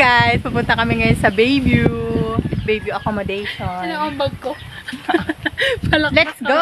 guys, pupunta kami ngayon sa Bayview. Bayview accommodation. Ano ang bag ko? Let's go!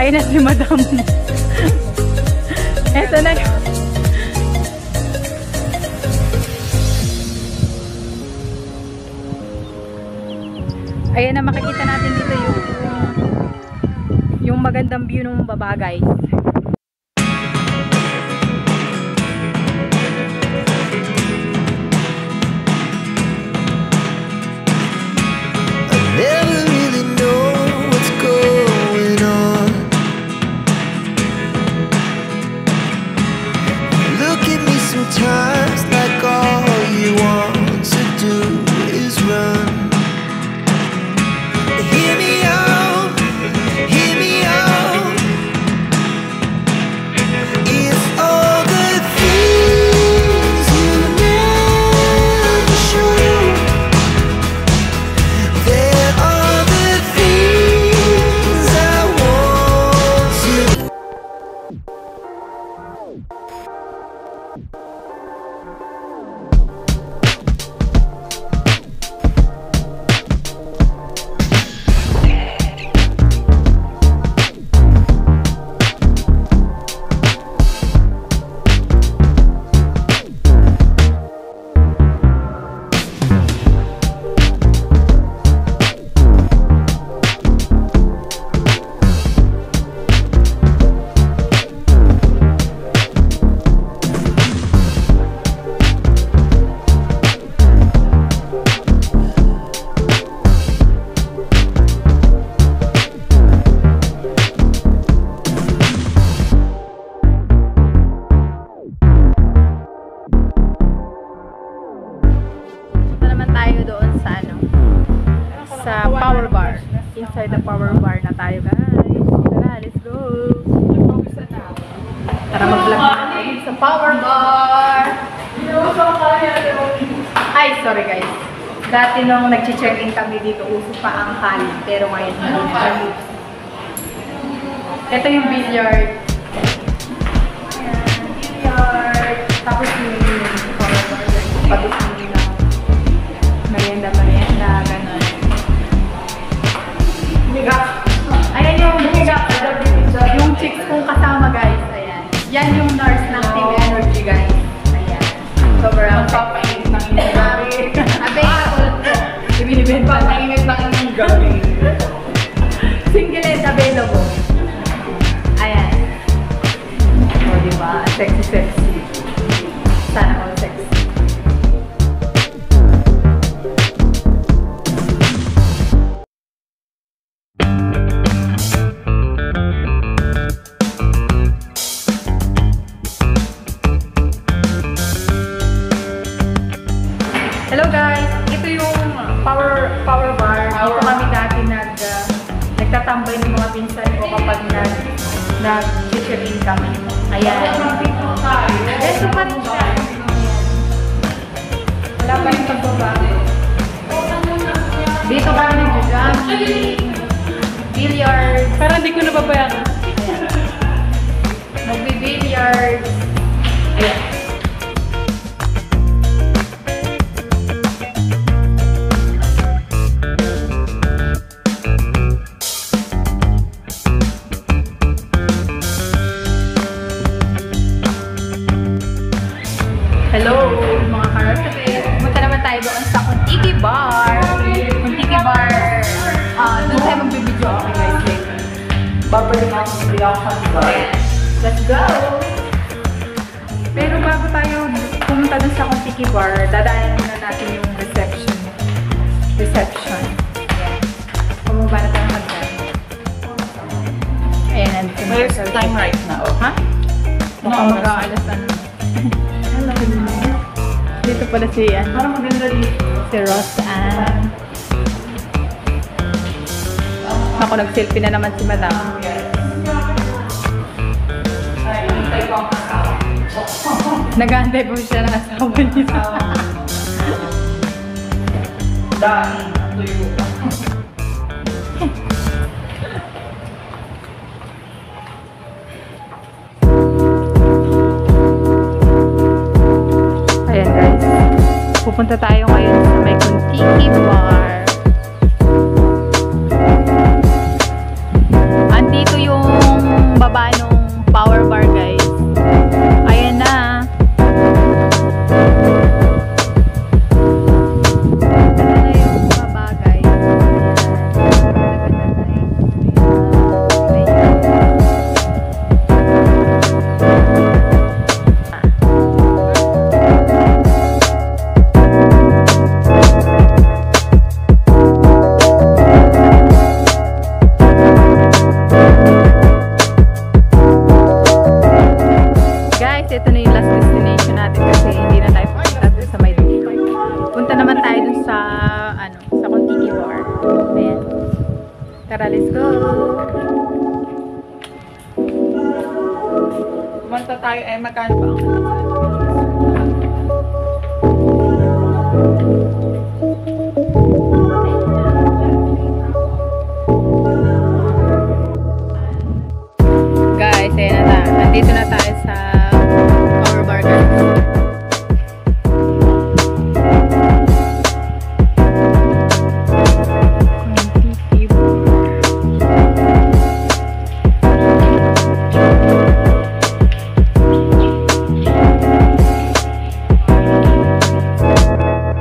Ayan na si Madam. Eto na. Ayan na, makikita natin dito yung magandang view ng baba, guys. inside the power bar na tayo, guys. Tara, let's go! Tara, mag-vlog na tayo sa power bar! Ay, sorry guys. Dati nung nag-check-in kami dito, uso pa ang hali. Pero ngayon, hindi na. Ito yung billiard. Ayan, billiard. Tapos yung power bar. Pag-usili lang. Merienda, gano'n. Ayan yung chicks kong kasama, guys. Ayan. Yan yung nurse ng Team Energy, guys. Ayan. Sobrang papainit ng init. Available po. Ibinibenta ng init ng inyong gabi. Singlet available. Ayan. O, diba? Sexy. Sana all sexy. Hello guys! Ito yung power bar. Dito kami dati nagtatambay ng mga pinsan ko kapag nag-check-in kami. Ayan. Ito pa rin siya. Wala pa yung pagbaba. Dito kami nag-jogging, billiard. Parang hindi ko nababayaran. Magbi-billiard. Ayan. Hello, mga karasabit. Pumunta naman tayo doon sa Kuntiki Bar. Kuntiki Bar. Doon tayo magbibideo ako guys later. Babalik ako sa reaction bar. Let's go! Pero bago tayo pumunta doon sa Kuntiki Bar, dadaanan muna natin yung reception. Ayan. Pumaba na tayo mag-daan. Ayan, nandito na. Where's time right now? Ha? Mukhang mag-aalas na. Hello. Dito pala si Parang maganda dito. Si Roseanne. Ako, nag-selfie na naman si Madam. Nag-aantay po siya ng asawa niya. Dahil tuyo ka. Ayan guys. Pupunta tayo ngayon sa may Kuntiki Bar. Andito yung baba nung power bar guys. Ayan na. Ganda na yung baba guys. Ito na yung last destination natin kasi hindi na tayo pupunta dun sa may Dubai. Punta naman tayo dun sa sa Kuntiki Bar. Ayan. Tara, let's go! Kumanta tayo magkano ba? Guys, ayan na. Nandito na tayo sa power bar guys.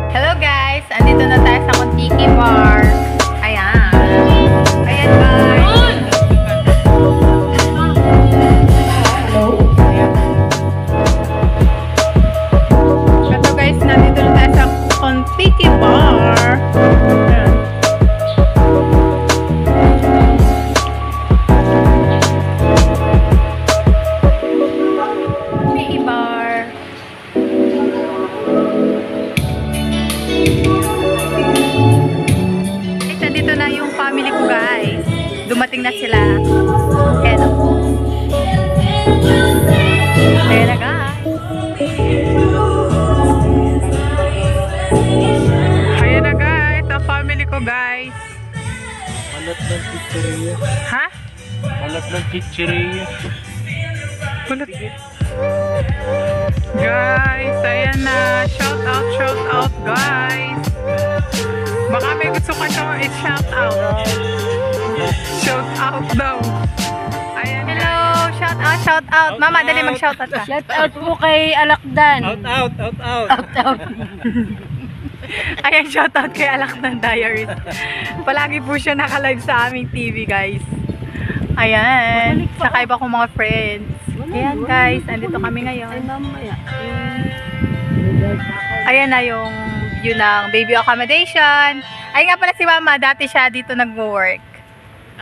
Hello guys! Andito na tayo sa Kuntiki Bar. Ayan. Ayan guys. Hello? dumating na sila. Ayan o. Ayan na guys. Ayan na guys. Ang family ko guys. Alat ng chicheria. Ha? Alat ng chicheria. Kulit. Guys, ayan na. Shout out guys. Baka may gusto ka siyang i-shout out. Shout out daw. Ayan. Hello, shout out. Mama, dali mag-shout out ka. Shout out po kay Alakdan. Out. Ayan, shout out kay Alakdan Diaries. Palagi po siya naka-live sa aming TV, guys. Ayan. Saka iba kong mga friends. Ayan, guys. Andito kami ngayon. Ayan na yung yun ang baby accommodation. Ay nga pala si Mama, dati siya dito nag-work.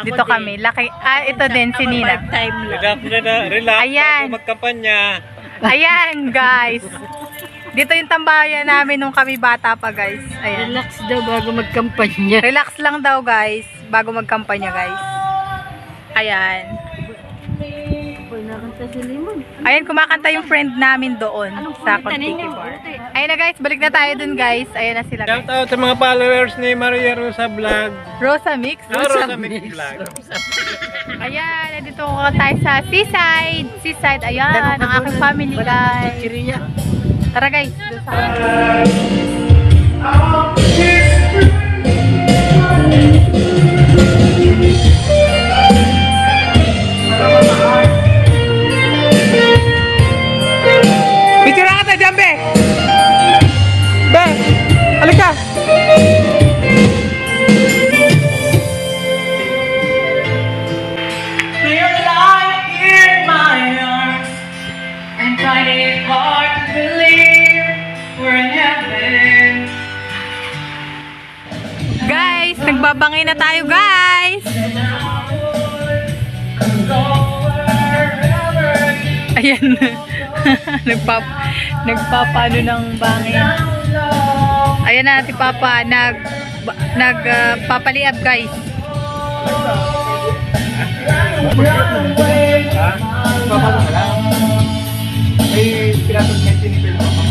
Dito kami. Laki, ito din si Nina. Relax. Ayan. Bago magkampanya. Ayan, guys. Dito yung tambayan namin nung kami bata pa, guys. Ayan. Relax daw bago magkampanya. Relax lang daw, guys, bago magkampanya, guys. Ayan. Nakanta si Limon. Ayan, kumakanta yung friend namin doon sa Contiki Bar. Ayan na, guys. Balik na tayo dun, guys. Ayan na sila, guys. Shout out sa mga followers ni Maria Rosa Vlog. Rosa Mix. Rosa Mix Vlog. Ayan, nandito ko tayo sa Seaside. Seaside, ayan, ang aking family, guys. Tara, guys. Doon sa Picture na kita dyan, Be! Be! Halika! So you're lying in my arms and finding it hard to believe we're in heaven. guys, nagbabangay na tayo, guys. Ayan. Nagpapano ng bangin. Ayan na si Papa nagpapaliab, guys.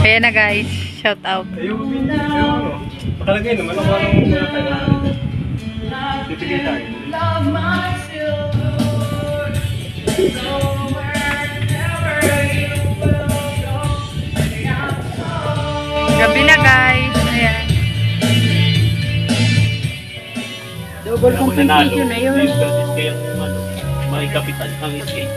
Ayan na, guys. Shout out. Pakalagay naman ang mga kailangan. Bibigay tayo. Gabi na, guys. Ayan. Double compensation na yun. May kapital ang iskay.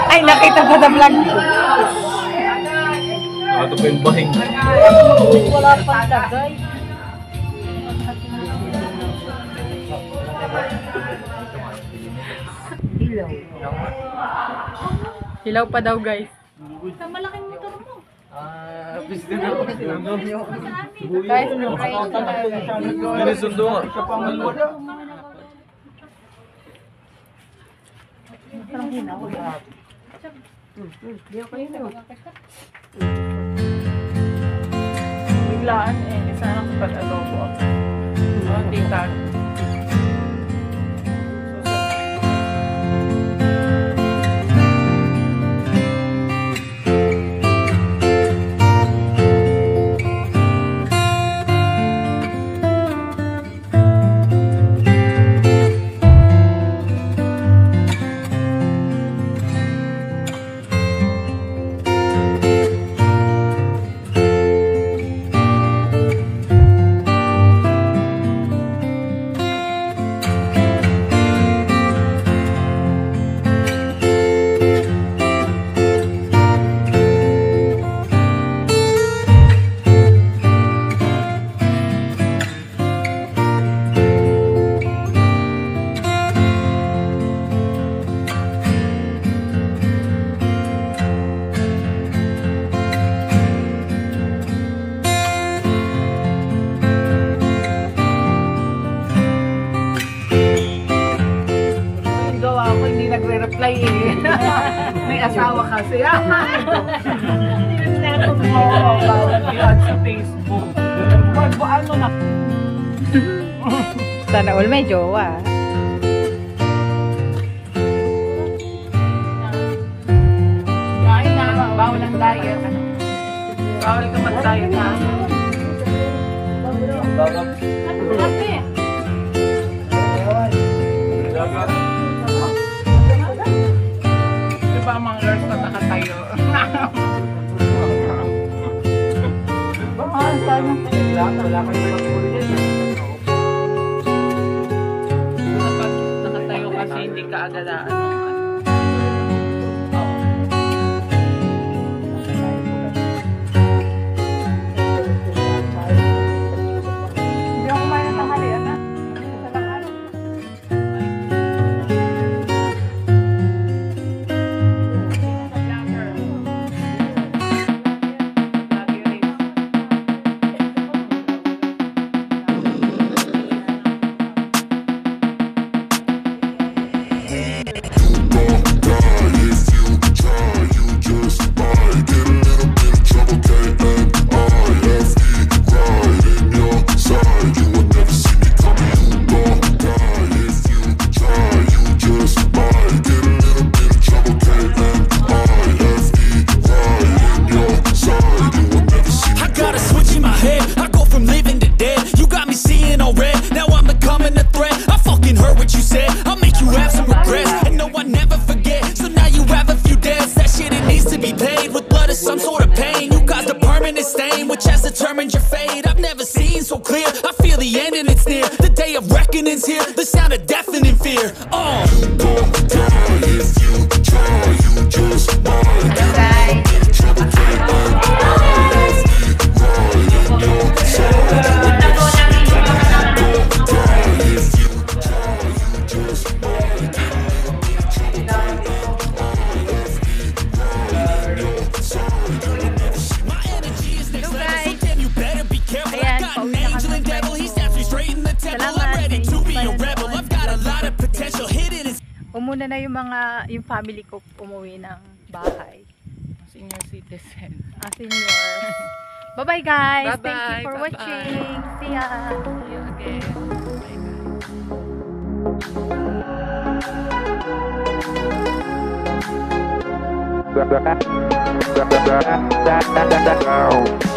Ay, nakita pa sa vlog. Ito pa yung bahing. Wala pa tagay. Ilaw. Hilaw pa daw, guys. Sa malaking motor mo. Guys, nag-try pa tayo, guys. Nasundo nga. Biglaan eh. Sana kapag adobo ako. Tita. asawa kasi. Oo, bawal yan sa Facebook. Ano na? Sana all may jowa. Kain na, bawal ang diet. Bawal ka mag-diet na. Di ba ang mga girls na nakatayo? Nakatayo kasi hindi ka agalaan. Hindi ako kumain ng tanghalian na. Isa lang ano. Some sort of pain, you caused a permanent stain, which has determined your fate. I've never seen so clear. I feel the end and it's near. The day of reckoning's here. The sound of deafening fear. You don't die if you try. You just might. Umuna na yung family ko umuwi ng bahay. Senior citizen. Senior. Bye-bye guys. Bye-bye. Thank you for Bye-bye. watching. See ya. See you again. Bye-bye. Down.